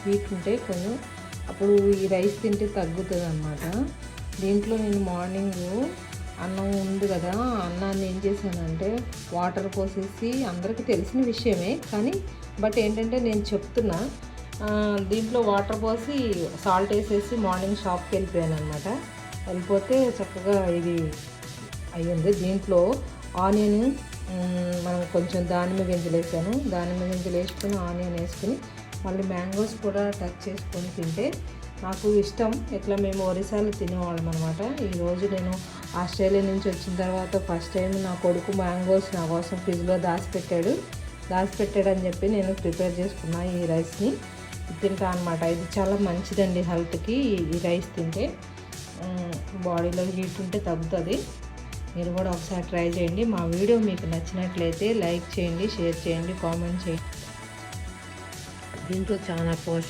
Heat ఉంటే కొంచెం అప్పుడు ఈ రైస్ తింటే తగ్గుతుంది అనమాట. దీంట్లో నేను మార్నింగు అన్నం ఉంది కదా, అన్నాన్ని ఏం చేశానంటే వాటర్ పోసేసి, అందరికీ తెలిసిన విషయమే కానీ బట్ ఏంటంటే నేను చెప్తున్నా, దీంట్లో వాటర్ పోసి సాల్ట్ వేసేసి మార్నింగ్ షాప్కి వెళ్ళిపోయాను అనమాట. వెళ్ళిపోతే చక్కగా ఇది అయ్యింది. దీంట్లో ఆనియన్, మనం కొంచెం దానిమ్మ గింజలు వేసాను, దానిమ్మ గింజలు వేసుకుని ఆనియన్ వేసుకుని మళ్ళీ మ్యాంగోస్ కూడా టచ్ చేసుకొని తింటే నాకు ఇష్టం. ఇట్లా మేము ఒరిస్సాలో తినేవాళ్ళం అనమాట. ఈరోజు నేను ఆస్ట్రేలియా నుంచి వచ్చిన తర్వాత ఫస్ట్ టైం నా కొడుకు మ్యాంగోస్ నా కోసం ఫ్రిడ్జ్లో దాచిపెట్టాడని చెప్పి నేను ప్రిపేర్ చేసుకున్నా ఈ రైస్ని తింటా అనమాట. ఇది చాలా మంచిదండి హెల్త్కి. ఈ రైస్ తింటే బాడీలో హీట్ ఉంటే తగ్గుతుంది. మీరు కూడా ఒకసారి ట్రై చేయండి. మా వీడియో మీకు నచ్చినట్లయితే లైక్ చేయండి, షేర్ చేయండి, కామెంట్ చేయండి. దీంట్లో చాలా